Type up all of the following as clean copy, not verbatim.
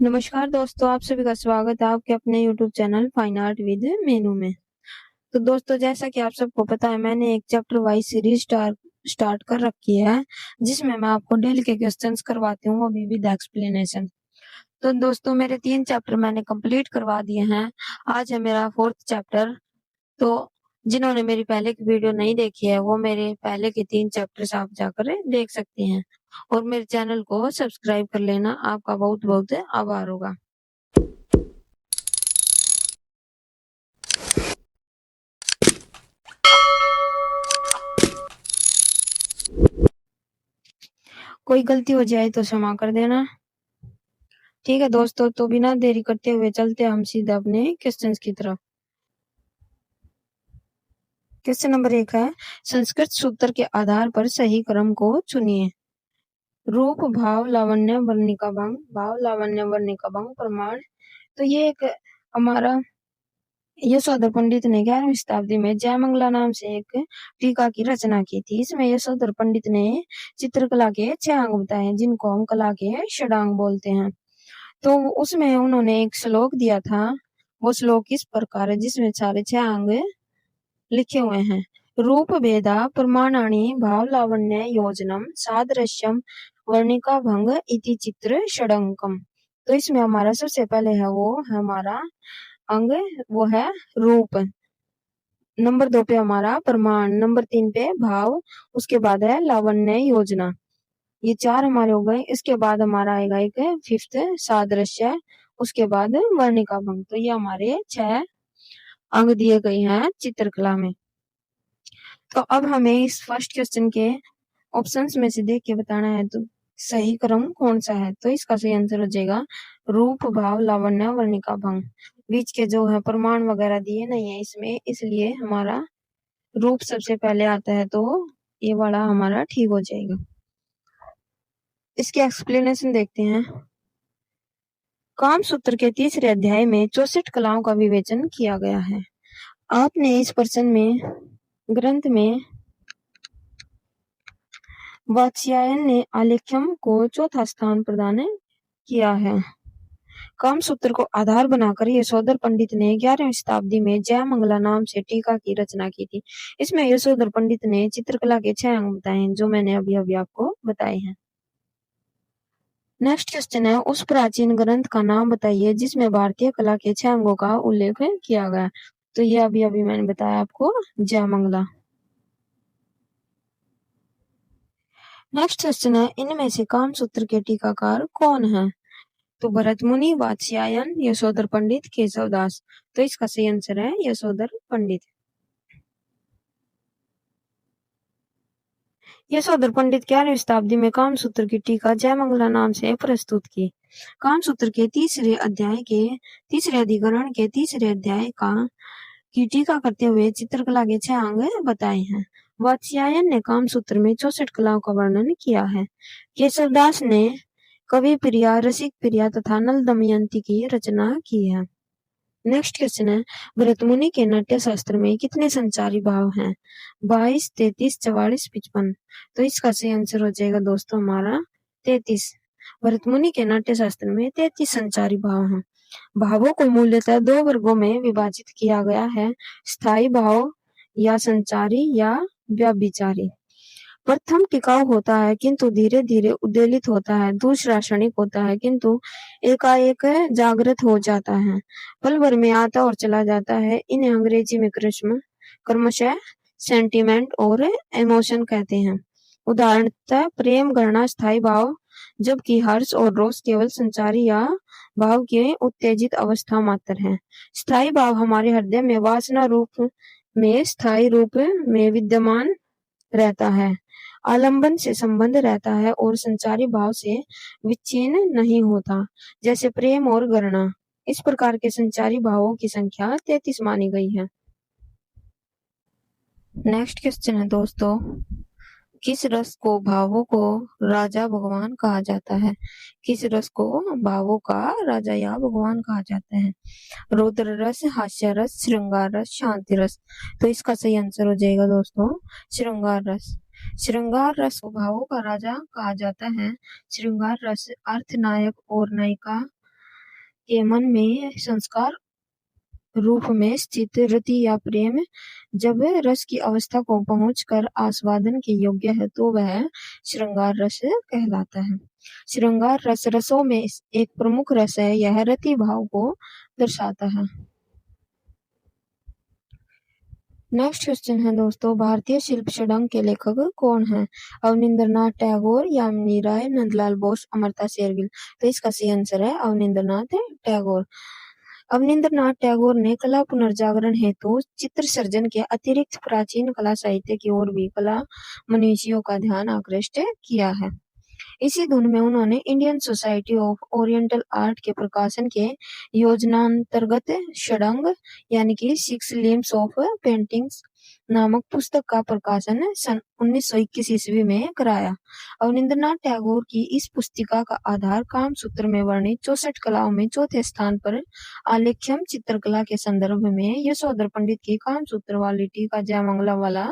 नमस्कार दोस्तों, आप सभी का स्वागत है आपके अपने YouTube channel fine art with मेनू में। तो दोस्तों, जैसा कि आप सबको पता है, मैंने एक चैप्टर वाइज सीरीज स्टार्ट कर रखी है, जिसमें मैं आपको डेली के क्वेश्चंस करवाती हूँ, वो भी विद एक्सप्लेनेशन। तो दोस्तों, मेरे 3 चैप्टर मैंने कंप्लीट करवा दिए हैं। आज है मेरा 4th चैप्टर। तो जिन्होंने मेरी पहले की वीडियो नहीं देखी है, वो मेरे पहले के 3 चैप्टर्स आप जाकर देख सकते हैं और मेरे चैनल को सब्सक्राइब कर लेना। आपका बहुत बहुत आभार होगा। कोई गलती हो जाए तो क्षमा कर देना। ठीक है दोस्तों, तो बिना देरी करते हुए चलते हम सीधा अपने क्वेश्चंस की तरफ। क्वेश्चन नंबर 1 है, संस्कृत सूत्र के आधार पर सही क्रम को चुनिए। रूप, भाव, लावण्य, वर्णिका भंग। भाव, लावण्य, वर्णिका भंग, प्रमाण। तो ये एक हमारा यशोधर पंडित ने 11वीं शताब्दी में जयमंगला नाम से एक टीका की रचना की थी। इसमें यशोधर पंडित ने चित्रकला के 6 अंग बताए, जिनको हम कला के षडांग बोलते हैं। तो उसमें उन्होंने एक श्लोक दिया था। वो श्लोक इस प्रकार है, जिसमें सारे 6 अंग लिखे हुए हैं। रूप भेदा प्रमाणानि भाव लावण्य योजनम सादृश्यम वर्णिका भंग इति चित्र षडंकम। तो इसमें हमारा सबसे पहले है वो हमारा अंग, वो है रूप। नंबर 2 पे हमारा प्रमाण, नंबर 3 पे भाव, उसके बाद है लावण्य योजना। ये 4 हमारे हो गए। इसके बाद हमारा आएगा एक 5th सादृश्य, उसके बाद वर्णिका भंग। तो ये हमारे 6 अंग दिए गए हैं चित्रकला में। तो अब हमें इस फर्स्ट क्वेश्चन के ऑप्शंस में से देख के बताना है, तो सही क्रम कौन सा है। तो इसका सही आंसर हो जाएगा रूप, भाव, लावण्य, वर्णिका भंग। बीच के जो है प्रमाण वगैरह दिए नहीं है इसमें, इसलिए हमारा रूप सबसे पहले आता है, तो ये वाला हमारा ठीक हो जाएगा। इसके एक्सप्लेनेशन देखते हैं। काम सूत्र के 3रे अध्याय में 64 कलाओं का विवेचन किया गया है। आपने इस प्रश्न में ग्रंथ में वात्स्यायन ने आलेख्यम को 4था स्थान प्रदान किया है। काम सूत्र को आधार बनाकर यशोधर पंडित ने 11वीं शताब्दी में जयमंगला नाम से टीका की रचना की थी। इसमें यशोधर पंडित ने चित्रकला के 6 अंग बताए, जो मैंने अभी आपको बताए हैं। नेक्स्ट क्वेश्चन है, उस प्राचीन ग्रंथ का नाम बताइए जिसमें भारतीय कला के 6 अंगों का उल्लेख किया गया। तो ये अभी मैंने बताया आपको, जयमंगला। नेक्स्ट क्वेश्चन है, इनमें से काम सूत्र के टीकाकार कौन है। तो भरत मुनि, वात्स्यायन, यशोधर पंडित, केशवदास। तो इसका सही आंसर है यशोधर पंडित। यशोधर पंडित 11वीं शताब्दी में काम सूत्र की टीका जयमंगला नाम से प्रस्तुत की। काम सूत्र के 3रे अध्याय के 3रे अधिकरण के 3रे अध्याय की टीका करते हुए चित्रकला के 6 अंग बताए हैं। वात्स्यायन ने काम सूत्र में 64 कलाओं का वर्णन किया है। केशवदास ने कवि प्रिया, रसिक प्रिया तथा नल दमयंती की रचना की है। नेक्स्ट क्वेश्चन है, भरत मुनि के नाट्य शास्त्र में कितने संचारी भाव हैं। 22, 33, 44, 55। तो इसका सही आंसर हो जाएगा दोस्तों हमारा 33। भरत मुनि के नाट्य शास्त्र में 33 संचारी भाव हैं। भावों को मूल्यतः 2 वर्गों में विभाजित किया गया है, स्थायी भाव या संचारी या व्यभिचारी। प्रथम टिकाऊ होता है किंतु धीरे धीरे उद्वेलित होता है। दूसरा क्षणिक होता है किंतु एकाएक जागृत हो जाता है, पल भर में आता और चला जाता है। इन्हें अंग्रेजी में क्रमशः सेंटिमेंट और इमोशन कहते हैं। उदाहरणतः प्रेम गणना स्थायी भाव, जबकि हर्ष और रोष केवल संचारी या भाव के उत्तेजित अवस्था मात्र है। स्थायी भाव हमारे हृदय में वासना रूप में स्थायी रूप में विद्यमान रहता है, आलंबन से संबंध रहता है और संचारी भाव से विच्छिन्न नहीं होता, जैसे प्रेम और गणना। इस प्रकार के संचारी भावों की संख्या 33 मानी गई है। नेक्स्ट क्वेश्चन है दोस्तों, किस रस को भावों को राजा भगवान कहा जाता है। किस रस को भावों का राजा या भगवान कहा जाता है। रौद्र रस, हास्य रस, श्रृंगार रस, शांति रस। तो इसका सही आंसर हो जाएगा दोस्तों श्रृंगार रस। श्रृंगार रस को भावों का राजा कहा जाता है। श्रृंगार रस अर्थनायक और नायिका के मन में संस्कार रूप में स्थित रति या प्रेम जब रस की अवस्था को पहुंचकर आस्वादन के योग्य है तो वह श्रृंगार रस कहलाता है। श्रृंगार रस रसों में एक प्रमुख रस है। यह रति भाव को दर्शाता है। नेक्स्ट क्वेश्चन है दोस्तों, भारतीय शिल्प षडंग के लेखक कौन है? अवनींद्रनाथ टैगोर, यामिनी राय, नंदलाल बोस, अमर्त्य शेरगिल। तो इसका सही आंसर है अवनींद्रनाथ टैगोर। अवनींद्रनाथ टैगोर ने कला पुनर्जागरण हेतु चित्र सर्जन के अतिरिक्त प्राचीन कला साहित्य की ओर भी कला मनीषियों का ध्यान आकृष्ट किया है। इसी धुन में उन्होंने Indian society of oriental art के प्रकाशन के योजनांतर्गत षडंग यानी कि 6 लिम्स ऑफ पेंटिंग्स नामक पुस्तक का प्रकाशन सन 1921 ईस्वी में कराया। अवनींद्रनाथ टैगोर की इस पुस्तिका का आधार कामसूत्र में वर्णित 64 कलाओं में चौथे स्थान पर आलेख्यम चित्रकला के संदर्भ में यशोधर पंडित की कामसूत्र वाली टीका जयमंगला वाला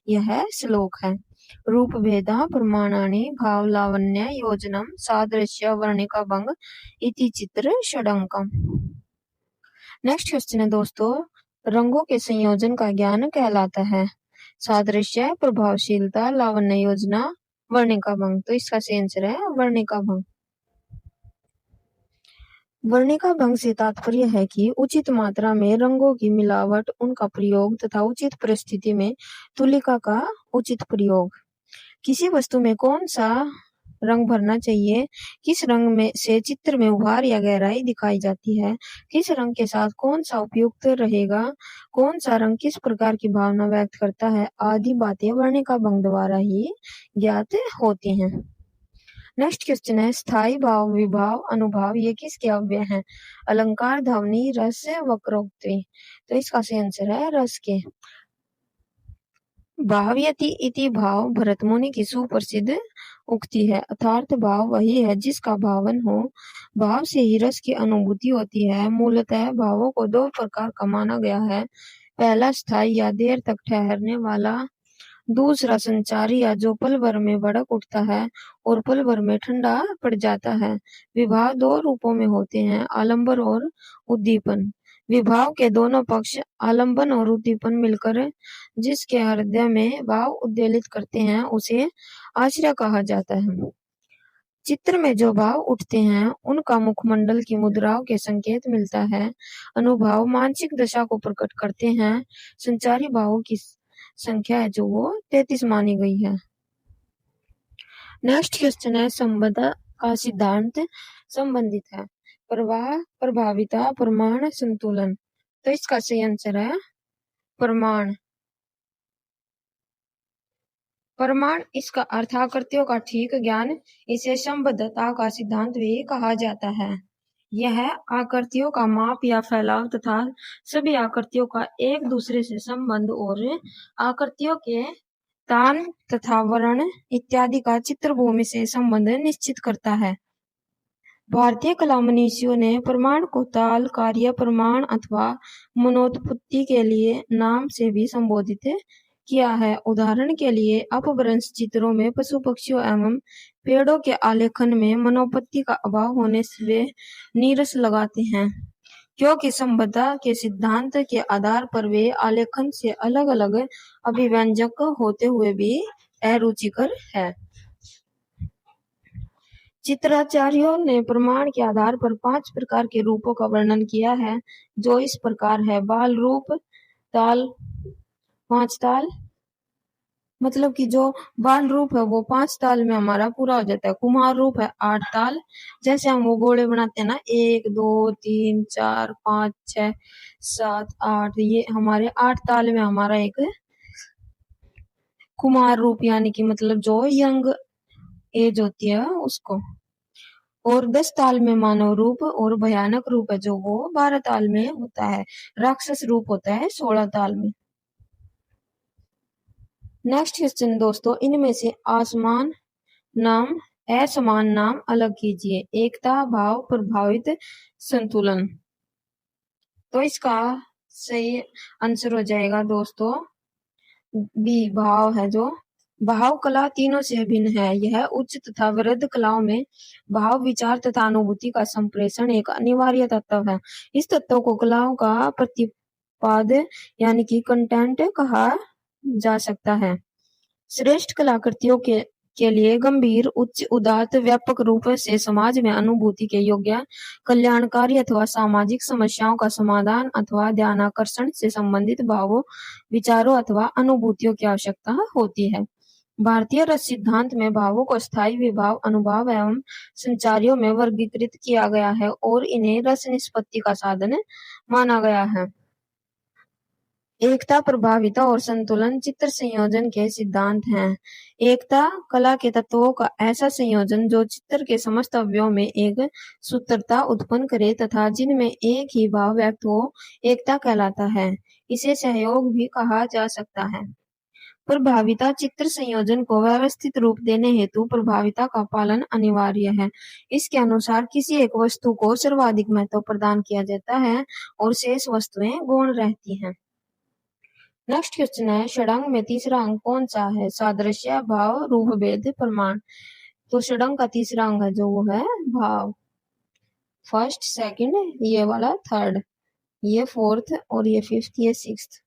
यह श्लोक है। रूप भेदा प्रमाणानि भाव लावण्य योजनम सादृश्य वर्णिका भंग इति चित्र षडंकम। नेक्स्ट क्वेश्चन है दोस्तों, रंगों के संयोजन का ज्ञान कहलाता है? सादृश्य, प्रभावशीलता, लावण्य योजना, वर्णिका भंग। तो इसका सही आंसर है वर्णिका भंग। वर्णिका भंग से तात्पर्य है कि उचित मात्रा में रंगों की मिलावट, उनका प्रयोग तथा उचित परिस्थिति में तुलिका का उचित प्रयोग। किसी वस्तु में कौन सा रंग भरना चाहिए, किस रंग में से चित्र में उभार या गहराई दिखाई जाती है, किस रंग के साथ कौन सा उपयुक्त रहेगा, कौन सा रंग किस प्रकार की भावना व्यक्त करता है, आदि बातें वर्णिका भंग द्वारा ही ज्ञात होती हैं। नेक्स्ट क्वेश्चन है, स्थायी भाव, विभाव, अनुभाव ये किसके अव्यय हैं? अलंकार, ध्वनि, रस, वक्रोक्ति। तो इसका सही आंसर है रस के। भावयति इति भाव भरत मुनि की सुप्रसिद्ध उक्ति है। अर्थात भाव वही है जिसका भावन हो। भाव से ही रस की अनुभूति होती है। मूलतः भावों को दो प्रकार का माना गया है। पहला स्थायी या देर तक ठहरने वाला, दूसरा संचारी या जो पल भर में भड़क उठता है और पल भर में ठंडा पड़ जाता है। विभाव दो रूपों में होते हैं, आलंबन और उद्दीपन। विभाव के दोनों पक्ष आलंबन और उद्दीपन मिलकर जिसके हृदय में भाव उद्वेलित करते हैं उसे आश्रय कहा जाता है। चित्र में जो भाव उठते हैं उनका मुखमंडल की मुद्राओं के संकेत मिलता है। अनुभाव मानसिक दशा को प्रकट करते हैं। संचारी भावों की संख्या है जो वो 33 मानी गई है। नेक्स्ट क्वेश्चन है, संबंध का सिद्धांत संबंधित है। प्रवाह, प्रभाविता, प्रमाण, संतुलन। तो इसका सही आंसर है प्रमाण। प्रमाण इसका अर्थ आकृतियों का ठीक ज्ञान, इसे संबद्धता का सिद्धांत भी कहा जाता है। यह आकृतियों का माप या फैलाव तथा सभी आकृतियों का एक दूसरे से संबंध और आकृतियों के तान तथा वर्ण इत्यादि का चित्रभूमि से संबंध निश्चित करता है। भारतीय कला मनीषियों ने प्रमाण को ताल, कार्य प्रमाण अथवा मनोत्पत्ति के लिए नाम से भी संबोधित किया है। उदाहरण के लिए अपभ्रंश चित्रों में पशु पक्षियों एवं पेड़ों के आलेखन में मनोपत्ति का अभाव होने से वे नीरस लगाते हैं, क्योंकि संबद्धता के सिद्धांत के आधार पर वे आलेखन से अलग अलग अभिव्यंजक होते हुए भी अरुचिकर है। चित्राचार्यों ने प्रमाण के आधार पर 5 प्रकार के रूपों का वर्णन किया है, जो इस प्रकार है। बाल रूप, ताल, 5 ताल, मतलब कि जो बाल रूप है वो 5 ताल में हमारा पूरा हो जाता है। कुम्हार रूप है 8 ताल, जैसे हम वो घोड़े बनाते हैं ना, 1 2 3 4 5 6 7 8, ये हमारे 8 ताल में हमारा एक कुम्हार रूप यानी कि मतलब जो यंग एज होती है उसको। और 10 ताल में मानव रूप और भयानक रूप है जो वो 12 ताल में होता है। राक्षस रूप होता है 16 ताल में। नेक्स्ट क्वेश्चन दोस्तों, इनमें से असमान नाम अलग कीजिए। एकता, भाव, प्रभावित, संतुलन। तो इसका सही आंसर हो जाएगा दोस्तों बी, भाव है जो भाव कला तीनों से भिन्न है। यह उच्च तथा वृद्ध कलाओं में भाव, विचार तथा अनुभूति का संप्रेषण एक अनिवार्य तत्व है। इस तत्व को कलाओं का प्रतिपाद यानी कि कंटेंट कहा जा सकता है। श्रेष्ठ कलाकृतियों के लिए गंभीर, उच्च, उदात्त, व्यापक रूप से समाज में अनुभूति के योग्य, कल्याणकारी अथवा सामाजिक समस्याओं का समाधान अथवा ध्यानाकर्षण से संबंधित भावों, विचारों अथवा अनुभूतियों की आवश्यकता होती है। भारतीय रस सिद्धांत में भावों को स्थायी विभाव, अनुभव एवं संचारियों में वर्गीकृत किया गया है और इन्हें रस निष्पत्ति का साधन माना गया है। एकता, प्रभाविता और संतुलन चित्र संयोजन के सिद्धांत हैं। एकता कला के तत्वों का ऐसा संयोजन जो चित्र के समस्त अवयवों में एक सूत्रता उत्पन्न करे तथा जिनमें एक ही भाव व्यक्त हो, एकता कहलाता है। इसे सहयोग भी कहा जा सकता है। प्रभाविता चित्र संयोजन को व्यवस्थित रूप देने हेतु प्रभाविता का पालन अनिवार्य है। इसके अनुसार किसी एक वस्तु को सर्वाधिक महत्व प्रदान किया जाता है और शेष वस्तुएं गौण रहती हैं। नेक्स्ट क्वेश्चन है, षडंग में तीसरा अंग कौन सा है? सादृश्य, भाव, रूप भेद, प्रमाण। तो षडंग का तीसरा अंग है जो वो है भाव। फर्स्ट, सेकंड, ये वाला थर्ड, ये फोर्थ और ये फिफ्थ, ये सिक्स्थ।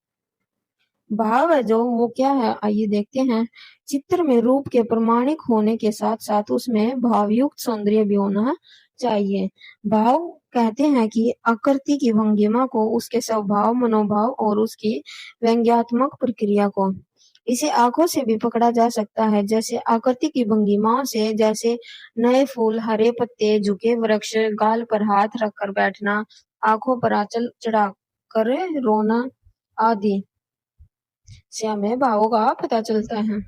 भाव है जो वो क्या है, आइए देखते हैं। चित्र में रूप के प्रमाणिक होने के साथ साथ उसमें भावयुक्त सौंदर्य भी होना चाहिए। भाव कहते हैं कि आकृति की भंगिमा को, उसके स्वभाव, मनोभाव और उसकी व्यंग्यात्मक प्रक्रिया को। इसे आंखों से भी पकड़ा जा सकता है, जैसे आकृति की भंगिमाओं से, जैसे नए फूल, हरे पत्ते, झुके वृक्ष, गाल पर हाथ रखकर बैठना, आंखों पर आंचल चढ़ाकर रोना आदि से हमें भावों का पता चलता है।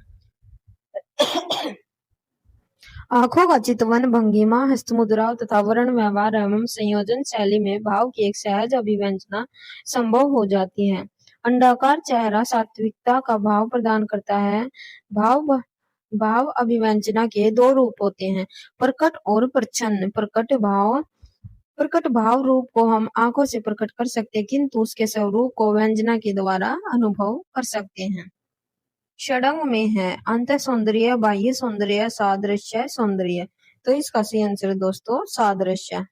आंखों का चितवन, भंगिमा, हस्तमुद्राओं तथा वर्ण व्यवहार एवं संयोजन शैली में भाव की एक सहज अभिव्यंजना संभव हो जाती है। अंडाकार चेहरा सात्विकता का भाव प्रदान करता है। भाव अभिव्यंजना के दो रूप होते हैं, प्रकट और प्रच्छन्न। प्रकट भाव रूप को हम आंखों से प्रकट कर सकते हैं, किंतु उसके स्वरूप को व्यंजना के द्वारा अनुभव कर सकते हैं। षडंग में है अंतः सौंदर्य, बाह्य सौंदर्य, सादृश्य सौंदर्य। तो इसका सही आंसर दोस्तों सादृश्य।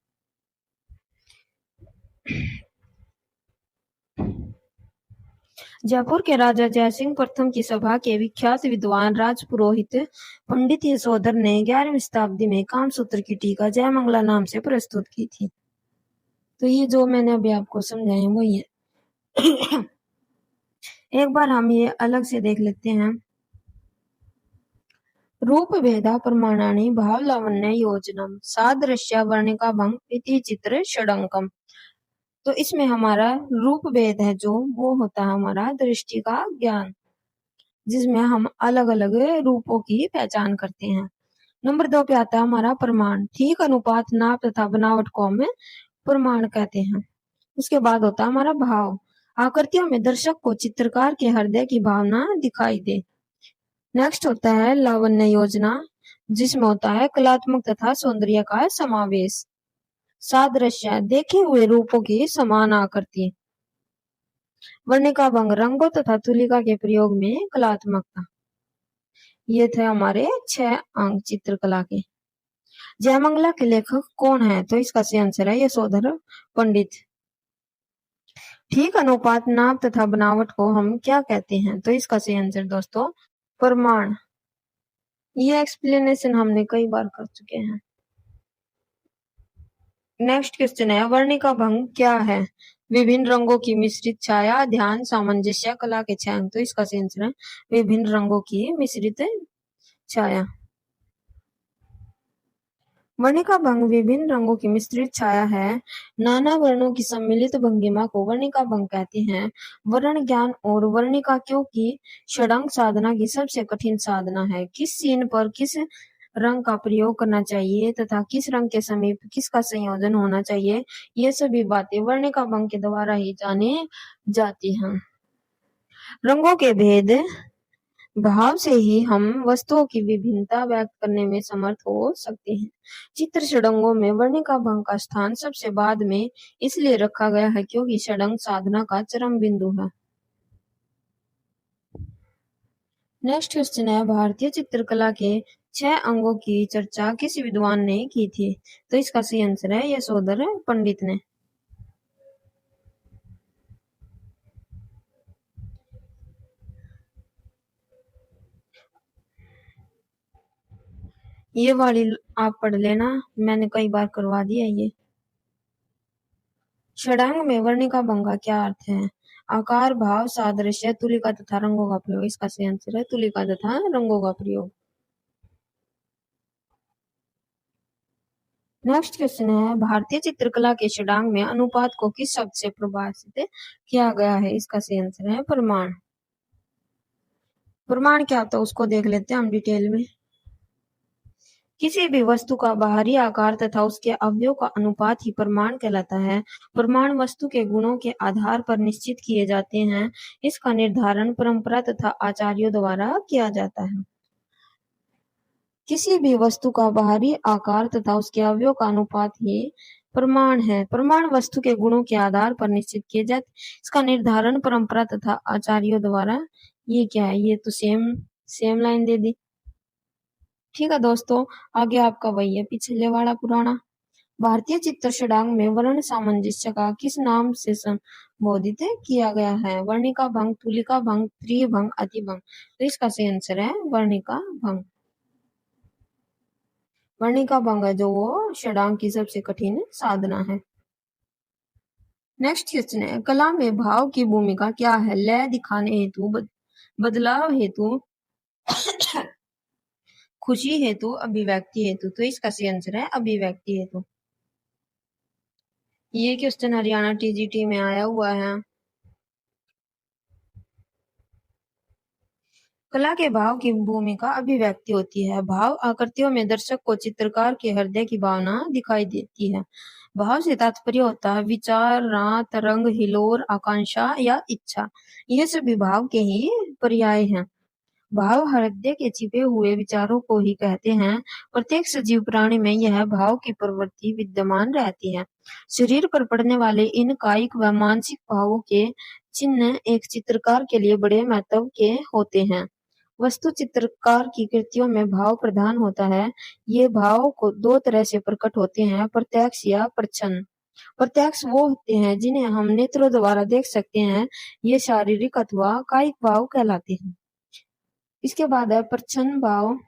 जयपुर के राजा जयसिंह प्रथम की सभा के विख्यात विद्वान राजपुरोहित पंडित यशोधर ने 11वीं शताब्दी में कामसूत्र की टीका जयमंगला नाम से प्रस्तुत की थी। तो ये जो मैंने अभी आपको समझाया वही है। एक बार हम ये अलग से देख लेते हैं। रूप भेदा प्रमाणानि भाव लावण्य योजनम सादृश्य वर्णिका भंग इति चित्र षडंकम। तो इसमें हमारा रूप भेद है जो वो होता है हमारा दृष्टि का ज्ञान, जिसमें हम अलग अलग रूपों की पहचान करते हैं। नंबर 2 पे आता है हमारा प्रमाण। ठीक अनुपात, नाप तथा बनावट को हम प्रमाण कहते हैं। उसके बाद होता है हमारा भाव। आकृतियों में दर्शक को चित्रकार के हृदय की भावना दिखाई दे। नेक्स्ट होता है लावण्य योजना, जिसमें होता है कलात्मक तथा सौंदर्य का समावेश। सादृश्य, देखे हुए रूपों की समान आकृति। वर्णिका भंग, रंगों तथा तुलिका के प्रयोग में कलात्मकता। ये थे हमारे 6 अंग चित्रकला के। जयमंगला के लेखक कौन है? तो इसका सही आंसर है यशोधर पंडित। ठीक अनुपात, नाप तथा बनावट को हम क्या कहते हैं? तो इसका सही आंसर दोस्तों प्रमाण। ये एक्सप्लेनेशन हमने कई बार कर चुके हैं। नेक्स्ट क्वेश्चन है, वर्णिका भंग क्या है? विभिन्न रंगों की मिश्रित छाया, ध्यान, सामंजस्य, कला के 6 अंग। तो इसका सही आंसर है विभिन्न रंगों की मिश्रित छाया। वर्णिका भंग विभिन्न रंगों की मिश्रित छाया है। नाना वर्णों की सम्मिलित भंगिमा को वर्णिका भंग कहते हैं। वर्ण ज्ञान और वर्णिका क्योंकि षडंग साधना की सबसे कठिन साधना है। किस सीन पर किस रंग का प्रयोग करना चाहिए तथा किस रंग के समीप किसका संयोजन होना चाहिए, ये सभी बातें वर्णिका भंग के द्वारा ही जानी जाती हैं। रंगों के भेद भाव से ही हम वस्तुओं की विभिन्नता व्यक्त करने में समर्थ हो सकते हैं। चित्र षडंगों में वर्णिका भंग का स्थान सबसे बाद में इसलिए रखा गया है क्योंकि षडंग साधना का चरम बिंदु है। नेक्स्ट क्वेश्चन है, भारतीय चित्रकला के 6 अंगों की चर्चा किस विद्वान ने की थी? तो इसका सही आंसर है यशोधर पंडित ने। ये वाली आप पढ़ लेना, मैंने कई बार करवा दिया ये। षडांग में वर्णिका भंग का क्या अर्थ है? आकार, भाव, सादृश्य, तुलिका तथा रंगों का प्रयोग। इसका सही आंसर है तुलिका तथा रंगों का प्रयोग। नेक्स्ट क्वेश्चन है, भारतीय चित्रकला के षडांग में अनुपात को किस शब्द से परिभाषित किया गया है? इसका सही आंसर है प्रमाण। प्रमाण क्या होता है उसको देख लेते हैं हम डिटेल में। किसी भी वस्तु का बाहरी आकार तथा उसके अवयव का अनुपात ही प्रमाण कहलाता है। प्रमाण वस्तु के गुणों के आधार पर निश्चित किए जाते हैं। इसका निर्धारण परंपरा तथा आचार्यों द्वारा किया जाता है। किसी भी वस्तु का बाहरी आकार तथा उसके अवयव का अनुपात ही प्रमाण है। प्रमाण वस्तु के गुणों के आधार पर निश्चित किए जाते, इसका निर्धारण परंपरा तथा आचार्यों द्वारा। ये क्या है? ये तो सेम लाइन दे दी। ठीक है दोस्तों, आगे आपका वही है पिछले वाला पुराना। भारतीय चित्र षडांग में वर्ण सामंजस्य का किस नाम से संबोधित किया गया है? वर्णिका भंग, तुलिका भंग, त्रिभंग, अतिभंग। तो इसका सही आंसर है वर्णिका भंग। वर्णिका भंग है जो वो षडांग की सबसे कठिन साधना है। नेक्स्ट क्वेश्चन है, कला में भाव की भूमिका क्या है? लय दिखाने हेतु, बदलाव हेतु, खुशी हेतु, अभिव्यक्ति हेतु। तो इसका सही आंसर है अभिव्यक्ति हेतु। ये क्वेश्चन हरियाणा टीजीटी में आया हुआ है। कला के भाव की भूमिका अभिव्यक्ति होती है। भाव आकृतियों में दर्शक को चित्रकार के हृदय की भावना दिखाई देती है। भाव से तात्पर्य होता है विचार, रात, तरंग, हिलोर, आकांक्षा या इच्छा। ये सभी भाव के ही पर्याय हैं। भाव हृदय के छिपे हुए विचारों को ही कहते हैं। प्रत्येक सजीव प्राणी में यह भाव की प्रवृत्ति विद्यमान रहती है। शरीर पर पड़ने वाले इन कायिक व मानसिक भावों के चिन्ह एक चित्रकार के लिए बड़े महत्व के होते हैं। वस्तु चित्रकार की कृतियों में भाव प्रधान होता है। ये भाव को दो तरह से प्रकट होते हैं, प्रत्यक्ष या प्रच्छन्न। प्रत्यक्ष वो होते हैं जिन्हें हम नेत्रों द्वारा देख सकते हैं। ये शारीरिक अथवा कायिक भाव कहलाते हैं। इसके बाद है प्रच्छन्न भाव,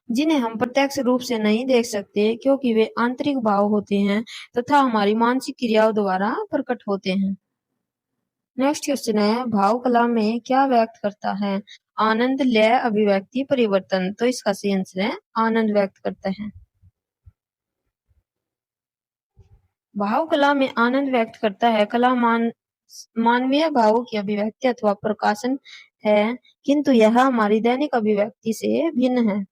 जिन्हें हम प्रत्यक्ष रूप से नहीं देख सकते क्योंकि वे आंतरिक भाव होते हैं तथा हमारी मानसिक क्रियाओं द्वारा प्रकट होते हैं। नेक्स्ट क्वेश्चन है, भाव कला में क्या व्यक्त करता है? आनंद, लय, अभिव्यक्ति, परिवर्तन। तो इसका सही आंसर है आनंद व्यक्त करता है। भाव कला में आनंद व्यक्त करता है। कला मानवीय भावों की अभिव्यक्ति अथवा प्रकाशन है, किंतु यह हमारी दैनिक अभिव्यक्ति से भिन्न है।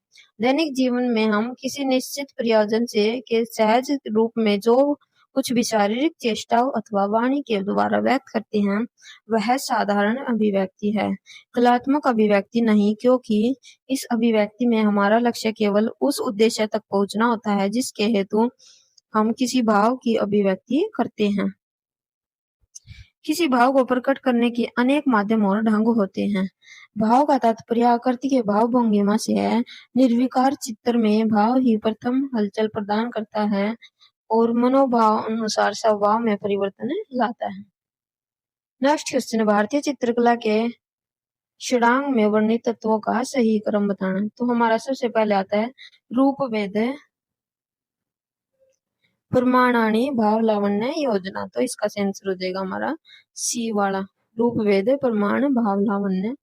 दैनिक जीवन में हम किसी निश्चित प्रयोजन से के सहज रूप में जो कुछ भी शारीरिक चेष्टाओं अथवा वाणी के द्वारा व्यक्त करते हैं वह साधारण अभिव्यक्ति है, कलात्मक अभिव्यक्ति नहीं, क्योंकि इस अभिव्यक्ति में हमारा लक्ष्य केवल उस उद्देश्य तक पहुंचना होता है जिसके हेतु हम किसी भाव की अभिव्यक्ति करते हैं। किसी भाव को प्रकट करने के अनेक माध्यम और ढंग होते हैं। भाव का तात्पर्य आकृति के भाव भंगिमा से है। निर्विकार चित्र में भाव ही प्रथम हलचल प्रदान करता है और मनोभाव अनुसार स्वभाव में परिवर्तन लाता है। नेक्स्ट क्वेश्चन, भारतीय चित्रकला के षडांग में वर्णित तत्वों का सही क्रम बताना। तो हमारा सबसे पहले आता है रूप भेद, प्रमाणानी, भाव, लावण्य, योजना। तो इसका आंसर हो जाएगा हमारा सी वाला, रूप भेद, प्रमाण, भाव, लावण्य।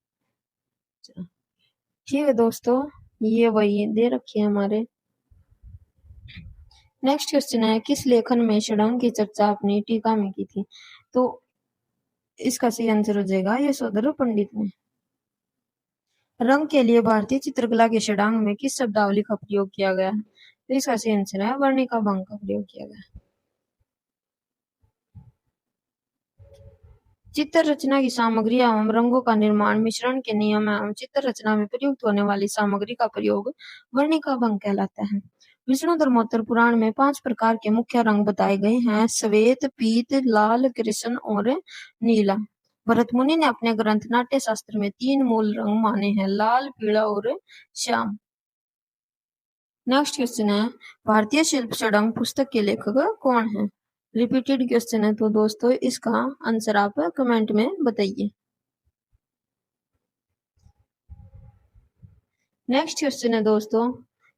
ठीक है दोस्तों, ये वही दे रखे हैं हमारे। नेक्स्ट क्वेश्चन है, किस लेखन में षडांग की चर्चा अपनी टीका में की थी? तो इसका सही आंसर हो जाएगा यशोधर पंडित ने। रंग के लिए भारतीय चित्रकला के षडांग में किस शब्दावली का प्रयोग किया गया है? तो इसका सही आंसर है वर्णिका भंग का प्रयोग किया गया। चित्र रचना की सामग्री एवं रंगों का निर्माण, मिश्रण के नियम एवं चित्र रचना में प्रयुक्त होने वाली सामग्री का प्रयोग वर्णिका भंग कहलाता है। विष्णु धर्मोत्तर पुराण में 5 प्रकार के मुख्य रंग बताए गए हैं, श्वेत, पीत, लाल, कृष्ण और नीला। भरत मुनि ने अपने ग्रंथ नाट्य शास्त्र में 3 मूल रंग माने हैं, लाल, पीला और श्याम। नेक्स्ट क्वेश्चन है, भारतीय शिल्प षडंग पुस्तक के लेखक कौन है? रिपीटेड क्वेश्चन है, तो दोस्तों इसका आंसर आप कमेंट में बताइए। नेक्स्ट क्वेश्चन है दोस्तों,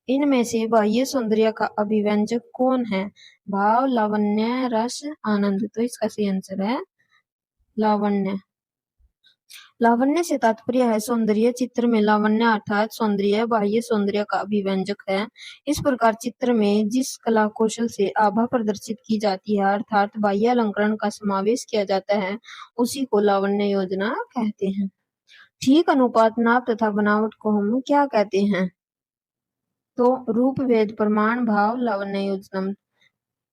इनमें से बाह्य सौंदर्य का अभिव्यंजक कौन है? भाव, लावण्य, रस, आनंद। तो इसका सही आंसर है लावण्य। लावण्य से तात्पर्य है सौंदर्य। चित्र में लावण्य अर्थात सौंदर्य बाह्य सौंदर्य का अभिव्यंजक है। इस प्रकार चित्र में जिस कला कौशल से आभा प्रदर्शित की जाती है अर्थात बाह्य अलंकरण का समावेश किया जाता है, उसी को लावण्य योजना कहते हैं। ठीक अनुपात, नाप तथा बनावट को हम क्या कहते हैं? तो रूप, भेद, प्रमाण, भाव, लावण्य योजना।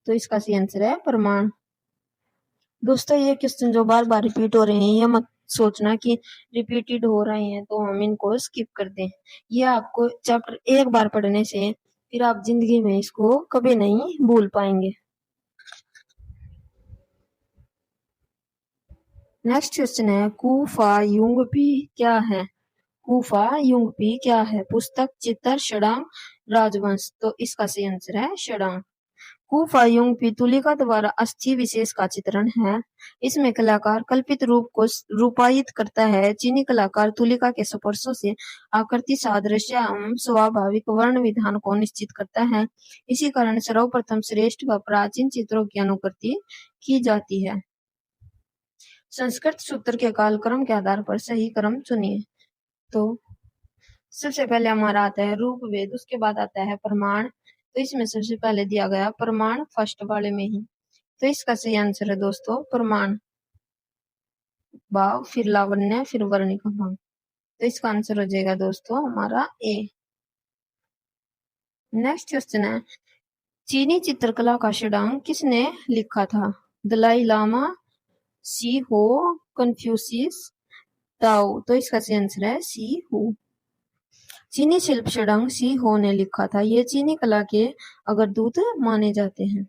तो इसका सही आंसर है प्रमाण। दोस्तों ये क्वेश्चन जो बार बार रिपीट हो रहे हैं, ये मत सोचना कि रिपीटेड हो रहे हैं तो हम इनको स्किप कर दें। ये आपको चैप्टर एक बार पढ़ने से फिर आप जिंदगी में इसको कभी नहीं भूल पाएंगे। नेक्स्ट क्वेश्चन है, कुफा युंगपी क्या है? कुफा युंगपी क्या है? पुस्तक, चित्र, षडंग, राजवंश। तो इसका सही आंसर है षडंग। कुफा युंगपी तुलिका द्वारा अस्थि विशेष का चित्रण है। इसमें कलाकार कल्पित रूप को रूपायित करता है। चीनी कलाकार तुलिका के स्पर्शों से आकृति, सादृश्य एवं स्वाभाविक वर्ण विधान को निश्चित करता है। इसी कारण सर्वप्रथम श्रेष्ठ व प्राचीन चित्रों की अनुकृति की जाती है। संस्कृत सूत्र के कालक्रम के आधार पर सही क्रम चुनिए। तो सबसे पहले हमारा आता है रूप वेद, उसके बाद आता है प्रमाण। तो इसमें सबसे पहले दिया गया प्रमाण फर्स्ट वाले में ही। तो इसका सही आंसर है दोस्तों प्रमाण। भाव, फिर लावण्य, फिर वर्णिका भाव। तो इसका आंसर हो जाएगा दोस्तों हमारा ए। नेक्स्ट क्वेश्चन है, चीनी चित्रकला का षडांग किसने लिखा था? दलाई लामा, सी हो, कन्फ्यूशियस, ताओ। तो इसका सही आंसर है सी हो। चीनी शिल्प षडंग सी हो ने लिखा था। ये चीनी कला के अग्रदूत माने जाते हैं।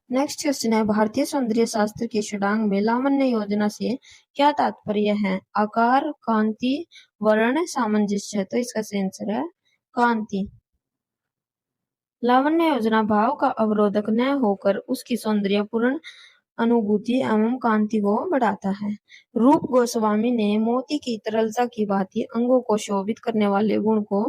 नेक्स्ट क्वेश्चन है, भारतीय सौंदर्य शास्त्र के षडांग में लावण्य योजना से क्या तात्पर्य है? आकार, कांति, वर्ण, सामंजस्य। तो इसका सही आंसर है कांति। लावण्य योजना भाव का अवरोधक न होकर उसकी सौंदर्यपूर्ण अनुभूति एवं कांति को बढ़ाता है। रूप गोस्वामी ने मोती की तरलता की भांति अंगों को शोभित करने वाले गुण को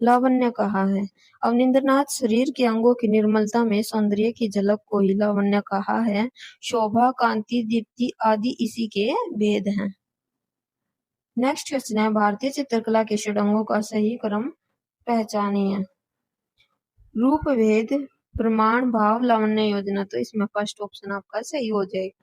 लावण्य कहा है। अवनींद्रनाथ शरीर के अंगों की निर्मलता में सौंदर्य की झलक को ही लावण्य कहा है। शोभा, कांति, दीप्ति आदि इसी के भेद हैं। नेक्स्ट क्वेश्चन है, भारतीय चित्रकला के षडंगों का सही क्रम पहचानिए। रूप, भेद, प्रमाण, भाव, लावण्य योजना। तो इसमें फर्स्ट ऑप्शन आपका सही हो जाएगा।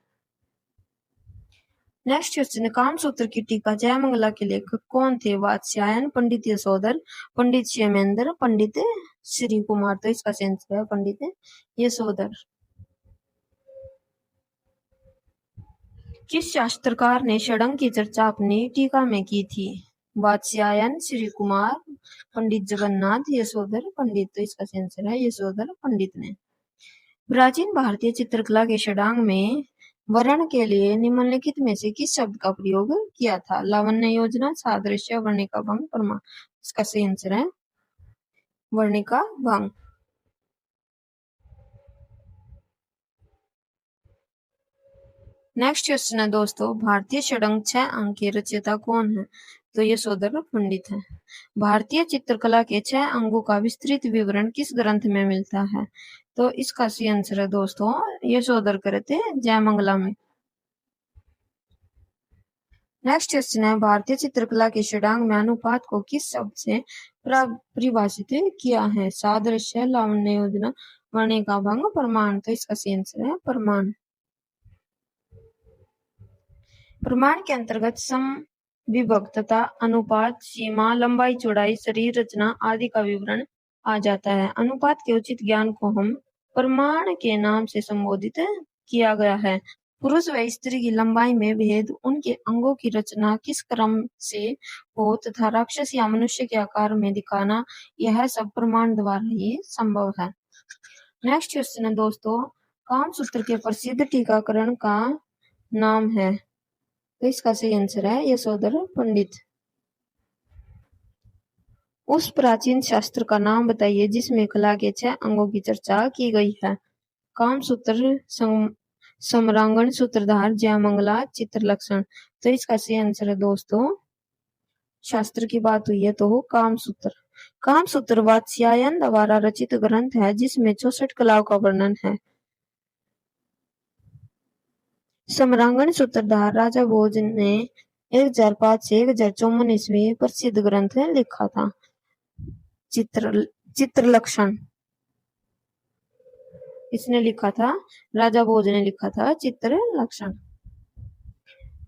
नेक्स्ट क्वेश्चन है, कामसूत्र की टीका जयमंगला के लेखक कौन थे? वात्स्यायन, पंडित यशोधर, पंडित क्षेमेंद्र, पंडित श्री कुमार। तो इसका आंसर है पंडित यशोधर। किस शास्त्रकार ने षडंग की चर्चा अपनी टीका में की थी? वात्स्यायन, श्री कुमार, पंडित जगन्नाथ, यशोधर पंडित। तो इसका आंसर है यशोधर पंडित ने। प्राचीन भारतीय चित्रकला के षडांग में वर्ण के लिए निम्नलिखित में से किस शब्द का प्रयोग किया था? लावण्य योजना, सादृश्य, वर्णिका भंग, प्रमाण। इसका सही आंसर है वर्णिका भंग। नेक्स्ट क्वेश्चन है दोस्तों, भारतीय षडंग 6 अंक के रचयिता कौन है? तो यशोधर पंडित है। भारतीय चित्रकला के 6 अंगों का विस्तृत विवरण किस ग्रंथ में मिलता है? तो इसका सही आंसर है दोस्तों यशोधर कृत जयमंगला में। नेक्स्ट क्वेश्चन है, भारतीय चित्रकला के षडांग में अनुपात को किस शब्द से परिभाषित किया है? सादृश्य, लावण्य योजना, वर्णिका भंग, प्रमाण। तो इसका सही आंसर है प्रमाण। प्रमाण के अंतर्गत सम, विभक्तता, अनुपात, सीमा, लंबाई, चौड़ाई, शरीर रचना आदि का विवरण आ जाता है। अनुपात के उचित ज्ञान को हम प्रमाण के नाम से संबोधित किया गया है। पुरुष व स्त्री की लंबाई में भेद, उनके अंगों की रचना किस क्रम से हो तथा राक्षस या मनुष्य के आकार में दिखाना, यह सब प्रमाण द्वारा ही संभव है। नेक्स्ट क्वेश्चन है दोस्तों, कामसूत्र के प्रसिद्ध टीकाकरण का नाम है? तो इसका सही आंसर है यशोधर पंडित। उस प्राचीन शास्त्र का नाम बताइए जिसमें कला के 6 अंगों की चर्चा की गई है। कामसूत्र, समरांगण, सूत्रधार, जयमंगला, चित्रलक्षण। तो इसका सही आंसर है दोस्तों, शास्त्र की बात हुई है तो कामसूत्र। कामसूत्र वात्स्यायन द्वारा रचित ग्रंथ है जिसमें 64 कलाओं का वर्णन है। समरांगण सूत्रधार राजा भोज ने 1005 से 1054 ईस्वी प्रसिद्ध ग्रंथ लिखा था। चित्रलक्षण इसने लिखा था, राजा भोज ने लिखा था चित्रलक्षण।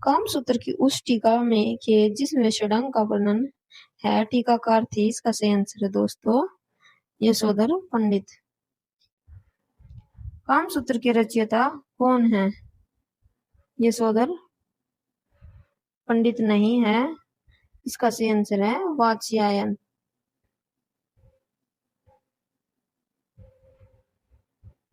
कामसूत्र की उस टीका में के जिसमें षडंग का वर्णन है, टीकाकार थी। इसका सही आंसर है दोस्तों यशोधर पंडित। कामसूत्र के रचयिता कौन है? यशोधर पंडित नहीं है, इसका सही आंसर है वात्स्यायन।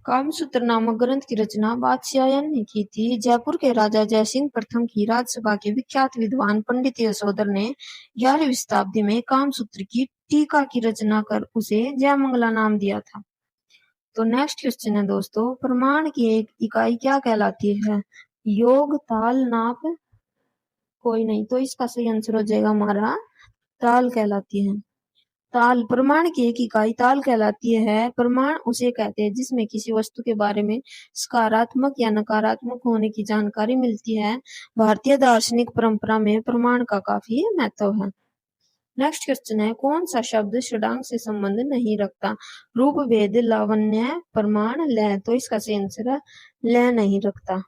कामसूत्र नामक ग्रंथ की रचना वात्स्यायन ने की थी। जयपुर के राजा जयसिंह प्रथम की राजसभा के विख्यात विद्वान पंडित यशोधर ने 11वीं शताब्दी में कामसूत्र की टीका की रचना कर उसे जयमंगला नाम दिया था। तो नेक्स्ट क्वेश्चन है दोस्तों, प्रमाण की एक इकाई क्या कहलाती है? योग, ताल, नाप, कोई नहीं। तो इसका सही आंसर हो जाएगा हमारा ताल कहलाती है। ताल, प्रमाण की एक इकाई ताल कहलाती है। प्रमाण उसे कहते हैं जिसमें किसी वस्तु के बारे में सकारात्मक या नकारात्मक होने की जानकारी मिलती है। भारतीय दार्शनिक परंपरा में प्रमाण का काफी महत्व है। नेक्स्ट क्वेश्चन है, कौन सा शब्द षडांग से संबंध नहीं रखता? रूप, भेद, लावण्य, प्रमाण, लय। तो इसका सही आंसर है लय नहीं रखता।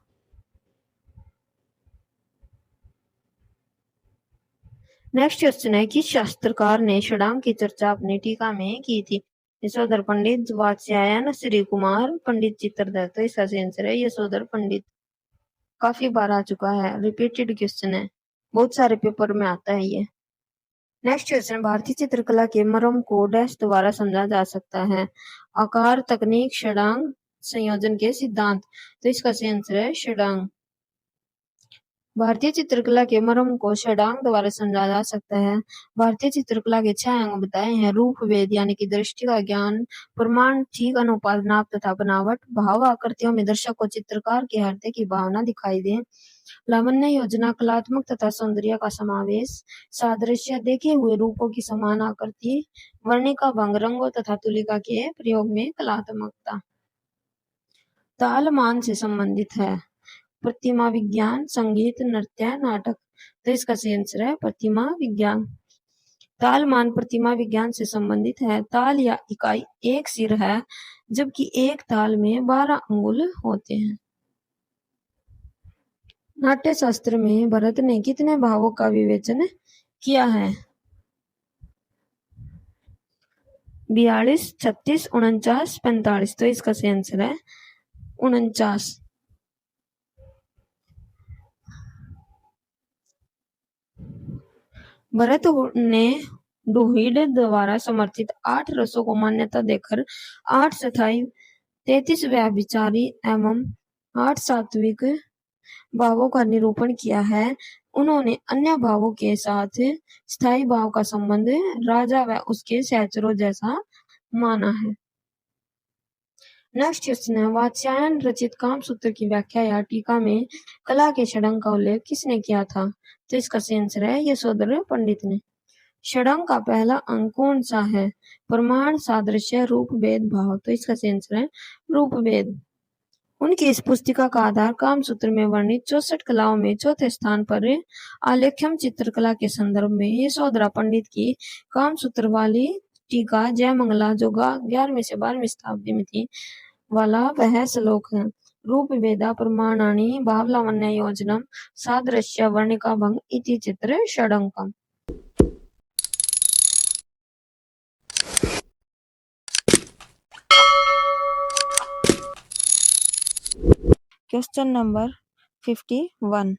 नेक्स्ट क्वेश्चन है, किस शास्त्रकार ने षडांग की चर्चा अपनी टीका में की थी? यशोधर पंडित, वात्स्यायन, श्री कुमार, पंडित चित्रदत्त। तो इसका सही आंसर है यशोधर पंडित। काफी बार आ चुका है, रिपीटेड क्वेश्चन है, बहुत सारे पेपर में आता है ये। नेक्स्ट क्वेश्चन, भारतीय चित्रकला के मर्म को डैश द्वारा समझा जा सकता है? आकार, तकनीक, षडांग, संयोजन के सिद्धांत। तो इसका सही आंसर है षडांग। भारतीय चित्रकला के मर्म को षडांग द्वारा समझा जा सकता है। भारतीय चित्रकला के 6 अंग बताए हैं। रूप, वेद यानी कि दृष्टि का ज्ञान, प्रमाण, ठीक अनुपात, नाप तथा बनावट, भाव आकृतियों में दर्शक को चित्रकार के हृदय की भावना दिखाई दे, लावण्य योजना, कलात्मक तथा सौंदर्य का समावेश, सादृश्य, देखे हुए रूपों की समान आकृति, वर्णिका भंग, रंगों तथा तुलिका के प्रयोग में कलात्मकता। ताल मान से संबंधित है। प्रतिमा विज्ञान, संगीत, नृत्य, नाटक। तो इसका सही आंसर है प्रतिमा विज्ञान। ताल मान प्रतिमा विज्ञान से संबंधित है। ताल या इकाई एक सिर है जबकि एक ताल में 12 अंगुल होते हैं। नाट्य शास्त्र में भरत ने कितने भावों का विवेचन किया है? 42, 36, 49, 45। तो इसका सही आंसर है 49। भरत ने डोहिड द्वारा समर्थित 8 रसों को मान्यता देकर 8 स्थायी, 33 व्यभिचारी एवं 8 सात्विक भावों का निरूपण किया है। उन्होंने अन्य भावों के साथ स्थायी भाव का संबंध राजा व उसके सहचरों जैसा माना है। नेक्स्ट क्वेश्चन है, वात्स्यायन रचित कामसूत्र की व्याख्या या टीका में कला के षडंग का उल्लेख किसने किया था? तो इसका सही आंसर है यशोधर पंडित ने। षडंग का पहला अंग कौन सा है? प्रमाण, सादृश्य, रूप, भेद, भाव। तो इसका सही आंसर है रूप, भेद। उनकी इस पुस्तिका का आधार कामसूत्र में वर्णित 64 कलाओं में चौथे स्थान पर आलेख्यम चित्रकला के संदर्भ में यशोधरा पंडित की कामसूत्र वाली टीका जयमंगला जो 11वीं से 12वीं शताब्दी में थी वाला वह श्लोक है। रूप भेदा प्रमाणानि भावलावण्य योजनम सादृश्य वर्णिका भंग इति चित्र षडंकम। क्वेश्चन नंबर 51,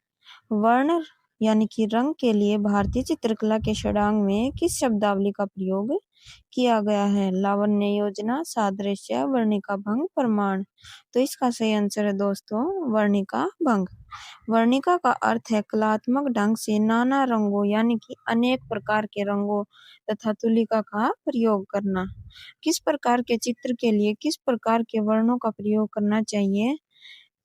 वर्ण यानी कि रंग के लिए भारतीय चित्रकला के षडांग में किस शब्दावली का प्रयोग किया गया है। लावण्य योजना, सादृश्य, वर्णिका भंग, प्रमाण। तो इसका सही आंसर है दोस्तों वर्णिका भंग। वर्णिका का अर्थ है कलात्मक ढंग से नाना रंगों यानी कि अनेक प्रकार के रंगों तथा तुलिका का प्रयोग करना। किस प्रकार के चित्र के लिए किस प्रकार के वर्णों का प्रयोग करना चाहिए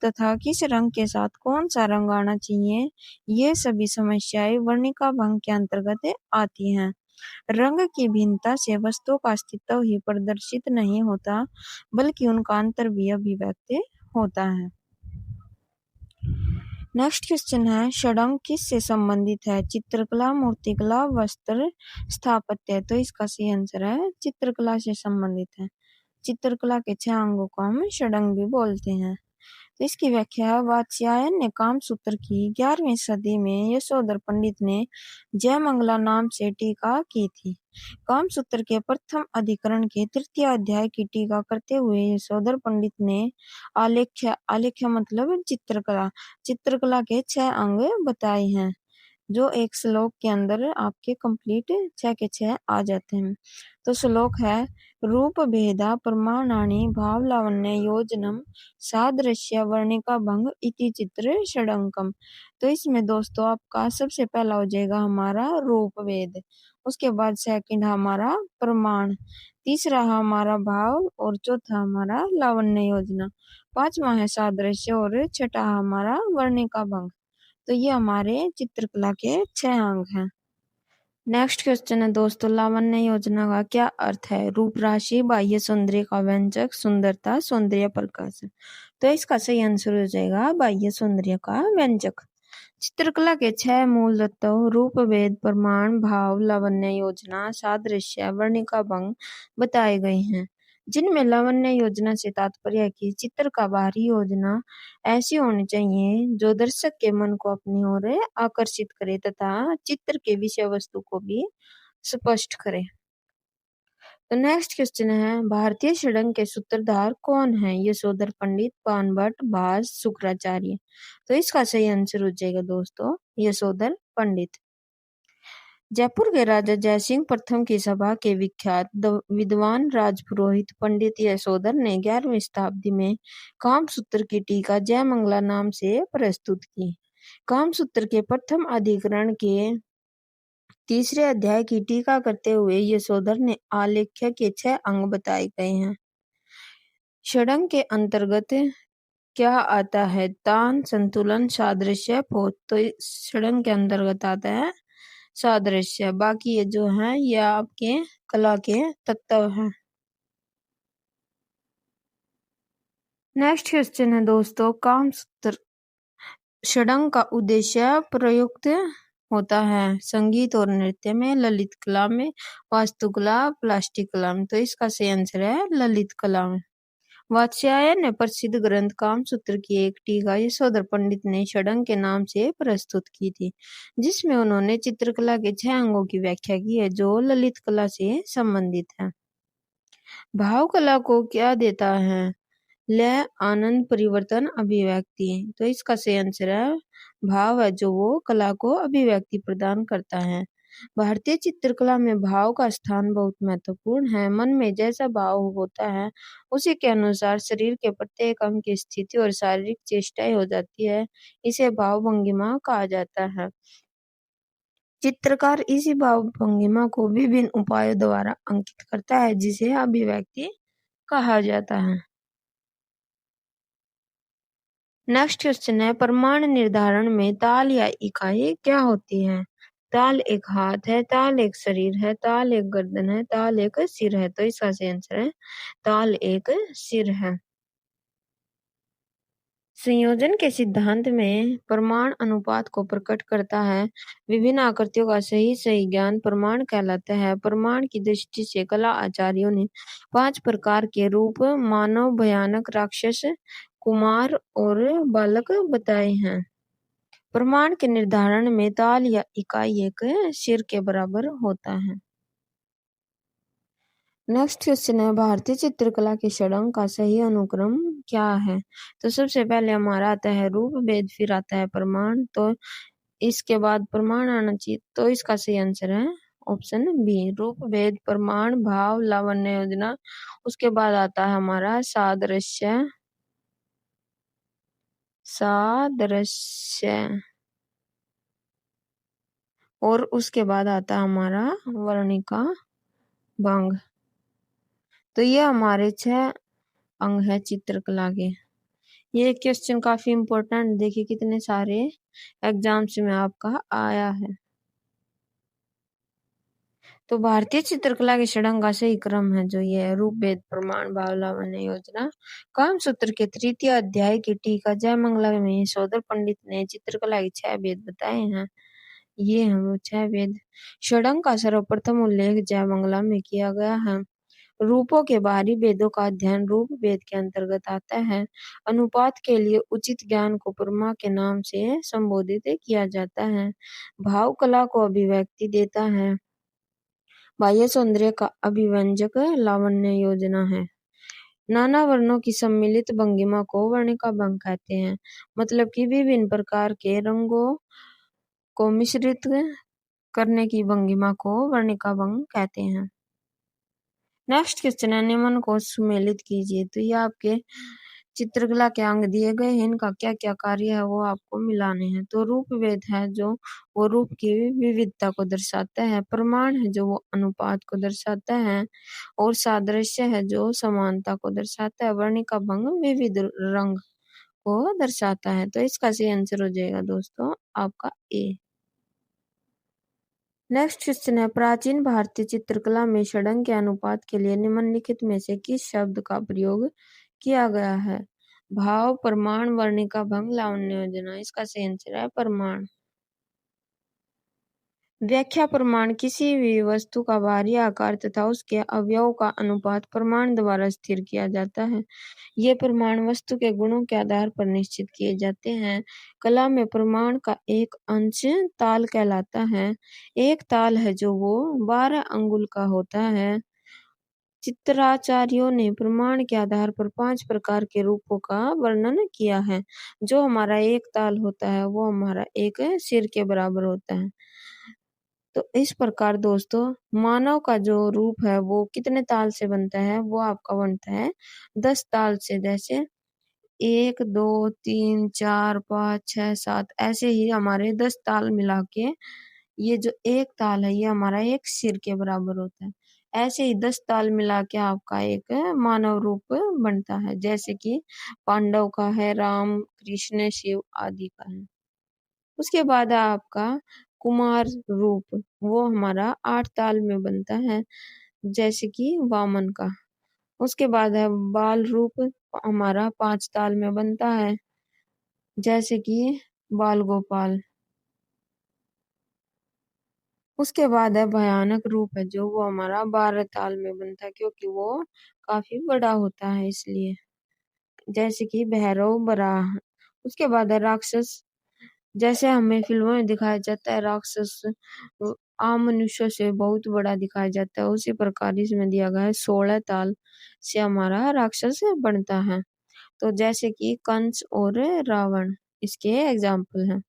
तथा किस रंग के साथ कौन सा रंग आना चाहिए, ये सभी समस्याएं वर्णिका भंग के अंतर्गत आती हैं। रंग की भिन्नता से वस्तुओं का अस्तित्व ही प्रदर्शित नहीं होता, बल्कि उनका अंतर भी अभिव्यक्त होता है। नेक्स्ट क्वेश्चन है, षडंग किससे संबंधित है? चित्रकला, मूर्तिकला, वस्त्र, स्थापत्य। तो इसका सही आंसर है चित्रकला से संबंधित है। चित्रकला के 6 अंगों को हम षडंग भी बोलते हैं। तो इसकी व्याख्या, वात्स्यायन ने कामसूत्र की 11वीं सदी में यशोधर पंडित ने जयमंगला नाम से टीका की थी। कामसूत्र के प्रथम अधिकरण के 3य अध्याय की टीका करते हुए यशोधर पंडित ने आलेख्य मतलब चित्रकला के 6 अंग बताए हैं, जो एक श्लोक के अंदर आपके कंप्लीट 6 के 6 आ जाते हैं। तो श्लोक है, रूप भेदा प्रमाणानि भाव लावण्य योजनम सादृश्य वर्णिका भंग इति चित्र षडंकम। तो इसमें दोस्तों आपका सबसे पहला हो जाएगा हमारा रूप भेद, उसके बाद सेकंड हमारा प्रमाण, तीसरा हमारा भाव और चौथा हमारा लावण्य योजना, पांचवा है सादृश्य और छठा हमारा वर्णिका भंग। तो ये हमारे चित्रकला के 6 अंग हैं। नेक्स्ट क्वेश्चन है दोस्तों, लावण्य योजना का क्या अर्थ है? रूप राशि, बाह्य सौंदर्य का व्यंजक, सुंदरता, सौंदर्य प्रकाश। तो इसका सही आंसर हो जाएगा बाह्य सौंदर्य का व्यंजक। चित्रकला के 6 मूल तत्व रूप भेद, प्रमाण, भाव, लावण्य योजना, सादृश्य, वर्णिका भंग बताए गए हैं, जिनमें लावण्य योजना से तात्पर्य है कि चित्र का बाहरी योजना ऐसी होनी चाहिए जो दर्शक के मन को अपनी ओर आकर्षित करे तथा चित्र के विषय वस्तु को भी स्पष्ट करे। तो नेक्स्ट क्वेश्चन है, भारतीय षडंग के सूत्रधार कौन है? यशोधर पंडित, बाणभट्ट, भास, शुक्राचार्य। तो इसका सही आंसर हो जाएगा दोस्तों यशोधर पंडित। जयपुर के राजा जयसिंह प्रथम की सभा के विख्यात विद्वान राजपुरोहित पंडित यशोधर ने 11वीं शताब्दी में कामसूत्र की टीका जयमंगला नाम से प्रस्तुत की। कामसूत्र के प्रथम अधिकरण के 3रे अध्याय की टीका करते हुए यशोधर ने आलेख्य के 6 अंग बताए गए हैं। षडंग के अंतर्गत क्या आता है? तान, संतुलन, सादृश्य, पोत। तो षडंग के अंतर्गत आता है सादृश्य, बाकी ये जो है ये आपके कला के तत्व हैं। नेक्स्ट क्वेश्चन है दोस्तों, कामसूत्र षडंग का उद्देश्य प्रयुक्त होता है संगीत और नृत्य में, ललित कला में, वास्तुकला, प्लास्टिक कला में। तो इसका सही आंसर है ललित कला में। वात्स्यायन ने प्रसिद्ध ग्रंथ कामसूत्र की एक टीका यशोधर पंडित ने षडंग के नाम से प्रस्तुत की थी, जिसमें उन्होंने चित्रकला के 6 अंगों की व्याख्या की है जो ललित कला से संबंधित है। भाव कला को क्या देता है? लय, आनंद, परिवर्तन, अभिव्यक्ति। तो इसका सही आंसर है भाव है जो वो कला को अभिव्यक्ति प्रदान करता है। भारतीय चित्रकला में भाव का स्थान बहुत महत्वपूर्ण है। मन में जैसा भाव होता है उसी के अनुसार शरीर के प्रत्येक अंग की स्थिति और शारीरिक चेष्टाएं हो जाती है। इसे भाव भंगिमा कहा जाता है। चित्रकार इसी भाव भंगिमा को विभिन्न उपायों द्वारा अंकित करता है, जिसे अभिव्यक्ति कहा जाता है। नेक्स्ट क्वेश्चन है, प्रमाण निर्धारण में ताल या इकाई क्या होती है? ताल एक हाथ है, ताल एक शरीर है, ताल एक गर्दन है, ताल एक सिर है। तो इसका सही आंसर है ताल एक सिर है। संयोजन के सिद्धांत में प्रमाण अनुपात को प्रकट करता है। विभिन्न आकृतियों का सही ज्ञान प्रमाण कहलाता है। प्रमाण की दृष्टि से कला आचार्यों ने 5 प्रकार के रूप मानव, भयानक, राक्षस, कुमार और बालक बताए हैं। प्रमाण के निर्धारण में ताल या इकाई एक सिर के बराबर होता है। नेक्स्ट क्वेश्चन है, भारतीय चित्रकला के षडंग का सही अनुक्रम क्या है? तो सबसे पहले हमारा आता है रूप भेद, फिर आता है प्रमाण, तो इसके बाद प्रमाण आना चाहिए। तो इसका सही आंसर है ऑप्शन बी रूप भेद प्रमाण भाव लावण्य योजना। उसके बाद आता है हमारा सादृश्य और उसके बाद आता है हमारा वर्णिका भंग। तो ये हमारे 6 अंग है चित्रकला के। ये क्वेश्चन काफी इम्पोर्टेंट, देखिए कितने सारे एग्जाम्स में आपका आया है। तो भारतीय चित्रकला के षडंग का सही क्रम है जो ये रूप भेद प्रमाण भाव लावण्य योजना। काम सूत्र के 3 अध्याय की टीका जय मंगला में सौदर पंडित ने चित्रकला के 6 भेद बताए हैं। ये हैं वो 6 भेद। षडंग का सर्वप्रथम उल्लेख जय मंगला में किया गया है। रूपों के बाहरी भेदों का अध्ययन रूप भेद के अंतर्गत आता है। अनुपात के लिए उचित ज्ञान को प्रमा के नाम से संबोधित किया जाता है। भाव कला को अभिव्यक्ति देता है। बाह्य सौंदर्य का अभिव्यंजक लावण्य योजना है। नाना वर्णों की सम्मिलित भंगिमा को वर्णिका भंग कहते हैं। मतलब कि विभिन्न प्रकार के रंगों को मिश्रित करने की भंगिमा को वर्णिका भंग कहते हैं। नेक्स्ट क्वेश्चन है निम्न को सुमेलित कीजिए। तो ये आपके चित्रकला के अंग दिए गए हैं, इनका क्या क्या कार्य है वो आपको मिलाने हैं। तो रूप भेद है जो वो रूप की विविधता को दर्शाता है। प्रमाण है जो वो अनुपात को दर्शाता है। और सादृश्य है जो समानता को दर्शाता है। वर्णिका भंग विविध रंग को दर्शाता है। तो इसका सही आंसर हो जाएगा दोस्तों आपका ए। नेक्स्ट क्वेश्चन है प्राचीन भारतीय चित्रकला में षडंग के अनुपात के लिए निम्नलिखित में से किस शब्द का प्रयोग किया गया है। भाव प्रमाण वर्णिका भंग लावण्य योजना। इसका सही आंसर है प्रमाण। व्याख्या प्रमाण किसी भी वस्तु का बाहरी आकार तथा उसके अवयव का अनुपात प्रमाण द्वारा स्थिर किया जाता है। ये प्रमाण वस्तु के गुणों के आधार पर निश्चित किए जाते हैं। कला में प्रमाण का एक अंश ताल कहलाता है। एक ताल है जो वो 12 अंगुल का होता है। चित्राचार्यों ने प्रमाण के आधार पर 5 प्रकार के रूपों का वर्णन किया है। जो हमारा एक ताल होता है वो हमारा एक सिर के बराबर होता है। तो इस प्रकार दोस्तों मानव का जो रूप है वो कितने ताल से बनता है, वो आपका बनता है 10 ताल से। जैसे 1 2 3 4 5 6 7 ऐसे ही हमारे 10 ताल मिला के ये जो एक ताल है ये हमारा एक सिर के बराबर होता है। ऐसे ही 10 ताल मिला के आपका एक मानव रूप बनता है। जैसे कि पांडव का है, राम कृष्ण शिव आदि का है। उसके बाद है आपका कुमार रूप, वो हमारा 8 ताल में बनता है जैसे कि वामन का। उसके बाद है बाल रूप, हमारा 5 ताल में बनता है जैसे कि बाल गोपाल। उसके बाद है भयानक रूप है जो वो हमारा 12 ताल में बनता है क्योंकि वो काफी बड़ा होता है इसलिए, जैसे कि भैरव बराह। उसके बाद है राक्षस, जैसे हमें फिल्मों में दिखाया जाता है राक्षस आम मनुष्यों से बहुत बड़ा दिखाया जाता है, उसी प्रकार इसमें दिया गया है 16 ताल से हमारा राक्षस बनता है। तो जैसे कि कंस और रावण इसके एग्जाम्पल हैं।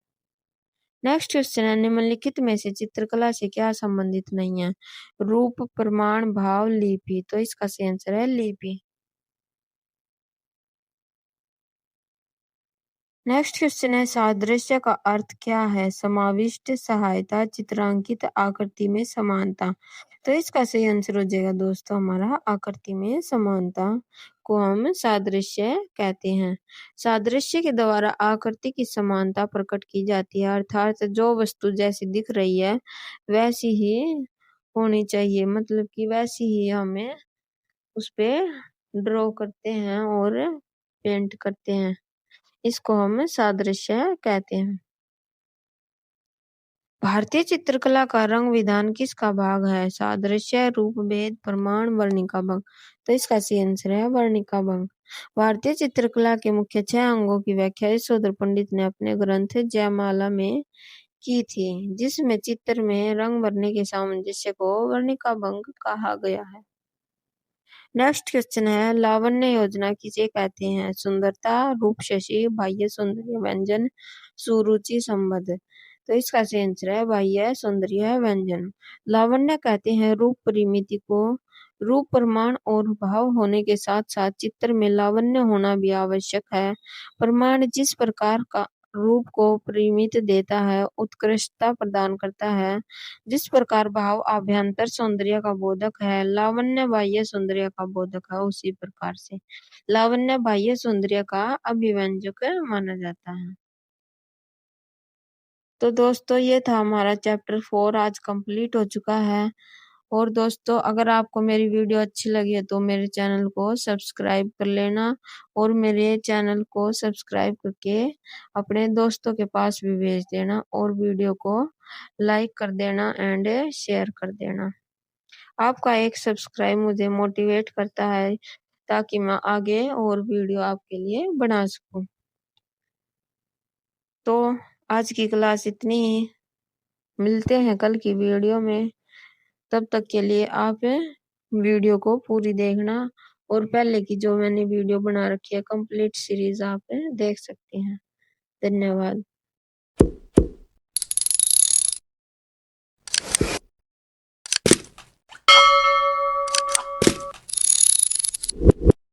नेक्स्ट क्वेश्चन है निम्नलिखित में से चित्रकला से क्या संबंधित नहीं है। रूप प्रमाण भाव लिपि। तो इसका सही आंसर है लिपि। नेक्स्ट क्वेश्चन है सादृश्य का अर्थ क्या है। समाविष्ट सहायता चित्रांकित आकृति में समानता। तो इसका सही आंसर हो जाएगा दोस्तों हमारा आकृति में समानता को हम सादृश्य कहते हैं। सादृश्य के द्वारा आकृति की समानता प्रकट की जाती है, अर्थात जो वस्तु जैसी दिख रही है वैसी ही होनी चाहिए, मतलब कि वैसी ही हमें उस पे ड्रॉ करते हैं और पेंट करते हैं, इसको हम सादृश्य कहते हैं। भारतीय चित्रकला का रंग विधान किसका भाग है। सादृश्य रूप भेद प्रमाण वर्णिका भंग। तो इसका सही आंसर है वर्णिका भंग। भारतीय चित्रकला के मुख्य 6 अंगों की व्याख्या यशोधर पंडित ने अपने ग्रंथ जयमाला में की थी, जिसमें चित्र में रंग भरने के सामंजस्य को वर्णिका भंग कहा गया है। नेक्स्ट क्वेश्चन है लावण्य योजना किसे कहते हैं। सुंदरता, रूप शशि, बाह्य सौंदर्य, व्यंजन, सुरुचि, संबंध। तो इसका सही आंसर है बाह्य सौंदर्य व्यंजन। लावण्य कहते हैं रूप परिमिति को। रूप प्रमाण और भाव होने के साथ साथ चित्र में लावण्य होना भी आवश्यक है। प्रमाण जिस प्रकार का रूप को परिमित देता है, उत्कृष्टता प्रदान करता है। जिस प्रकार भाव आभ्यंतर सौंदर्य का बोधक है, लावण्य बाह्य सौंदर्य का बोधक है, उसी प्रकार से लावण्य बाह्य सौंदर्य का अभिव्यंजक माना जाता है। तो दोस्तों ये था हमारा चैप्टर 4 आज कंप्लीट हो चुका है। और दोस्तों अगर आपको मेरी वीडियो अच्छी लगी है तो मेरे चैनल को सब्सक्राइब कर लेना और मेरे चैनल को सब्सक्राइब करके अपने दोस्तों के पास भी भेज देना और वीडियो को लाइक कर देना एंड शेयर कर देना। आपका एक सब्सक्राइब मुझे मोटिवेट करता है ताकि मैं आगे और वीडियो आपके लिए बना सकूं। तो आज की क्लास इतनी ही। मिलते हैं कल की वीडियो में। तब तक के लिए आप वीडियो को पूरी देखना और पहले की जो मैंने वीडियो बना रखी है कंप्लीट सीरीज आप देख सकते हैं। धन्यवाद।